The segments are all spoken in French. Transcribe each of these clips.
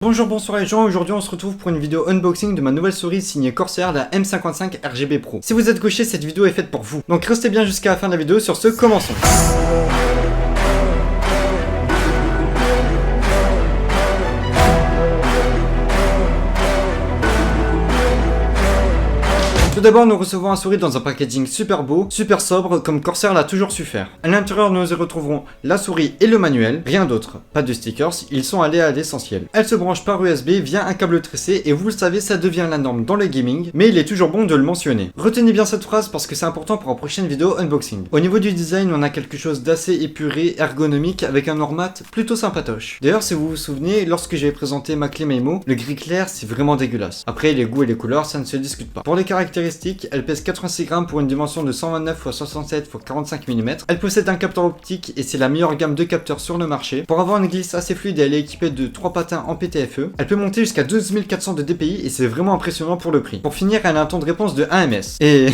Bonjour, bonsoir les gens, aujourd'hui on se retrouve pour une vidéo unboxing de ma nouvelle souris signée Corsair, la M55 RGB Pro. Si vous êtes gaucher, cette vidéo est faite pour vous. Donc restez bien jusqu'à la fin de la vidéo, sur ce, commençons. Tout d'abord, nous recevons un souris dans un packaging super beau, super sobre, comme Corsair l'a toujours su faire. À l'intérieur, nous y retrouverons la souris et le manuel, rien d'autre. Pas de stickers, ils sont allés à l'essentiel. Elle se branche par USB via un câble tressé et vous le savez, ça devient la norme dans le gaming, mais il est toujours bon de le mentionner. Retenez bien cette phrase parce que c'est important pour la prochaine vidéo unboxing. Au niveau du design, on a quelque chose d'assez épuré, ergonomique, avec un format plutôt sympatoche. D'ailleurs, si vous vous souvenez, lorsque j'avais présenté ma clé Maimo, le gris clair, c'est vraiment dégueulasse. Après, les goûts et les couleurs, ça ne se discute pas. Pour les caractéristiques, elle pèse 86 grammes pour une dimension de 129 x 67 x 45 mm. Elle possède un capteur optique et c'est la meilleure gamme de capteurs sur le marché. Pour avoir une glisse assez fluide, elle est équipée de 3 patins en PTFE. Elle peut monter jusqu'à 12 400 de DPI et c'est vraiment impressionnant pour le prix. Pour finir, elle a un temps de réponse de 1 ms. Et...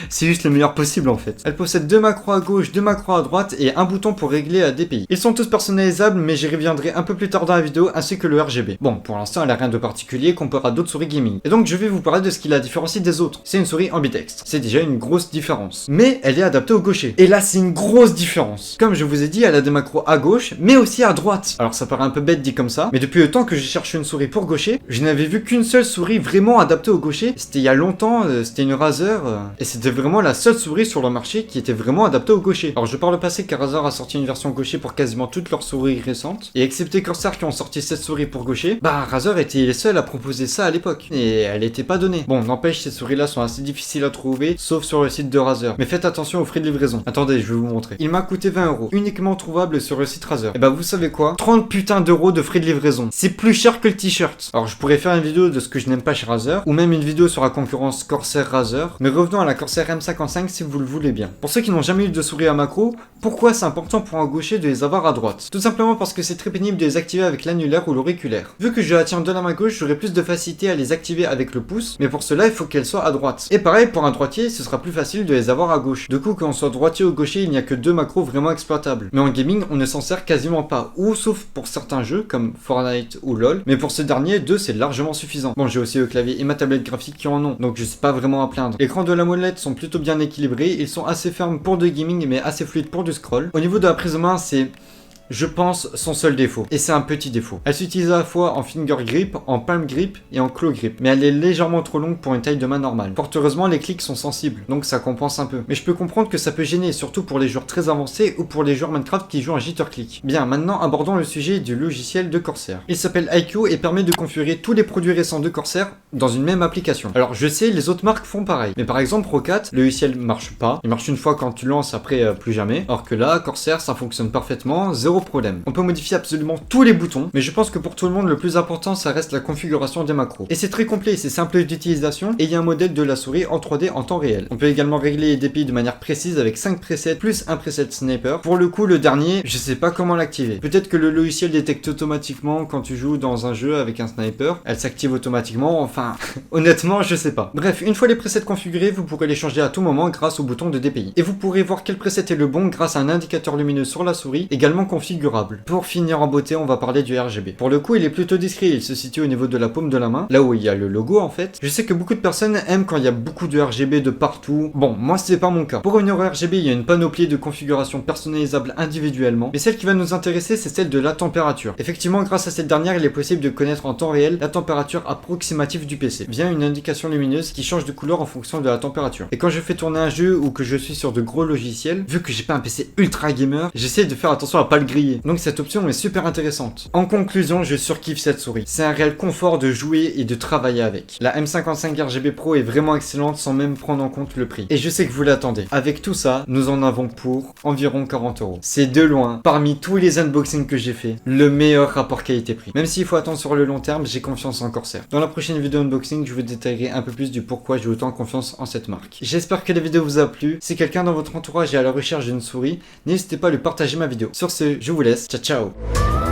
c'est juste le meilleur possible en fait. Elle possède 2 macros à gauche, 2 macros à droite et un bouton pour régler la DPI. Ils sont tous personnalisables mais j'y reviendrai un peu plus tard dans la vidéo ainsi que le RGB. Bon, pour l'instant elle a rien de particulier comparé à d'autres souris gaming. Et donc je vais vous parler de ce qui la différencie des autres. C'est une souris ambidextre. C'est déjà une grosse différence. Mais elle est adaptée au gaucher. Et là c'est une grosse différence. Comme je vous ai dit, elle a des macros à gauche mais aussi à droite. Alors ça paraît un peu bête dit comme ça, mais depuis le temps que j'ai cherché une souris pour gaucher, je n'avais vu qu'une seule souris vraiment adaptée au gaucher. C'était il y a longtemps, c'était une Razer et c'était vraiment la seule souris sur le marché qui était vraiment adaptée au gaucher. Alors je par le passé car Razer a sorti une version gaucher pour quasiment toutes leurs souris récentes, et excepté Corsair qui ont sorti cette souris pour gaucher, bah Razer était les seuls à proposer ça à l'époque, et elle était pas donnée. Bon, n'empêche, ces souris là sont assez difficiles à trouver, sauf sur le site de Razer, mais faites attention aux frais de livraison. Attendez, je vais vous montrer. Il m'a coûté 20 €, uniquement trouvable sur le site Razer. Et bah vous savez quoi, 30 putains d'euros de frais de livraison. C'est plus cher que le t-shirt. Alors je pourrais faire une vidéo de ce que je n'aime pas chez Razer, ou même une vidéo sur la concurrence Corsair Razer, mais revenons à la Corsair M55 si vous le voulez bien. Pour ceux qui n'ont jamais eu de souris à macro, pourquoi c'est important pour un gaucher de les avoir à droite? Tout simplement parce que c'est très pénible de les activer avec l'annulaire ou l'auriculaire. Vu que je la tiens de la main gauche, j'aurai plus de facilité à les activer avec le pouce, mais pour cela il faut qu'elles soient à droite. Et pareil, pour un droitier, ce sera plus facile de les avoir à gauche. Du coup, qu'on soit droitier ou gaucher, il n'y a que 2 macros vraiment exploitables. Mais en gaming, on ne s'en sert quasiment pas, ou sauf pour certains jeux comme Fortnite ou LoL, mais pour ce dernier, 2 c'est largement suffisant. Bon, j'ai aussi le clavier et ma tablette graphique qui en ont, donc je suis pas vraiment à plaindre. L'écran de la molette sont plutôt bien équilibrés, ils sont assez fermes pour du gaming mais assez fluides pour du scroll. Au niveau de la prise de main, c'est... je pense son seul défaut, et c'est un petit défaut. Elle s'utilise à la fois en finger grip, en palm grip et en claw grip, mais elle est légèrement trop longue pour une taille de main normale. Fort heureusement, les clics sont sensibles, donc ça compense un peu. Mais je peux comprendre que ça peut gêner, surtout pour les joueurs très avancés ou pour les joueurs Minecraft qui jouent en jitter click. Bien, maintenant abordons le sujet du logiciel de Corsair. Il s'appelle iQ et permet de configurer tous les produits récents de Corsair dans une même application. Alors je sais, les autres marques font pareil, mais par exemple Rocat, le logiciel marche pas, il marche une fois quand tu lances, après plus jamais. Or que là, Corsair, ça fonctionne parfaitement, zéro problème. On peut modifier absolument tous les boutons, mais je pense que pour tout le monde, le plus important, ça reste la configuration des macros. Et c'est très complet, c'est simple d'utilisation, et il y a un modèle de la souris en 3D en temps réel. On peut également régler les DPI de manière précise avec 5 presets plus un preset sniper. Pour le coup, le dernier, je sais pas comment l'activer. Peut-être que le logiciel détecte automatiquement quand tu joues dans un jeu avec un sniper, elle s'active automatiquement, enfin, honnêtement, je sais pas. Bref, une fois les presets configurés, vous pourrez les changer à tout moment grâce au bouton de DPI. Et vous pourrez voir quel preset est le bon grâce à un indicateur lumineux sur la souris, également configurable. Pour finir en beauté, on va parler du RGB. Pour le coup, il est plutôt discret, il se situe au niveau de la paume de la main, là où il y a le logo en fait. Je sais que beaucoup de personnes aiment quand il y a beaucoup de RGB de partout. Bon, moi c'est pas mon cas. Pour revenir au RGB, il y a une panoplie de configurations personnalisables individuellement, mais celle qui va nous intéresser, c'est celle de la température. Effectivement, grâce à cette dernière, il est possible de connaître en temps réel la température approximative du PC, via une indication lumineuse qui change de couleur en fonction de la température. Et quand je fais tourner un jeu ou que je suis sur de gros logiciels, vu que j'ai pas un PC ultra gamer, j'essaie de faire attention à pas le griller. Donc cette option est super intéressante. En conclusion, je surkiffe cette souris. C'est un réel confort de jouer et de travailler avec. La M55 RGB Pro est vraiment excellente sans même prendre en compte le prix. Et je sais que vous l'attendez. Avec tout ça, nous en avons pour environ 40 €. C'est de loin, parmi tous les unboxings que j'ai fait, le meilleur rapport qualité-prix. Même s'il faut attendre sur le long terme, j'ai confiance en Corsair. Dans la prochaine vidéo unboxing, je vous détaillerai un peu plus du pourquoi j'ai autant confiance en cette marque. J'espère que la vidéo vous a plu. Si quelqu'un dans votre entourage est à la recherche d'une souris, n'hésitez pas à lui partager ma vidéo. Sur ce, je vous laisse. Ciao ciao.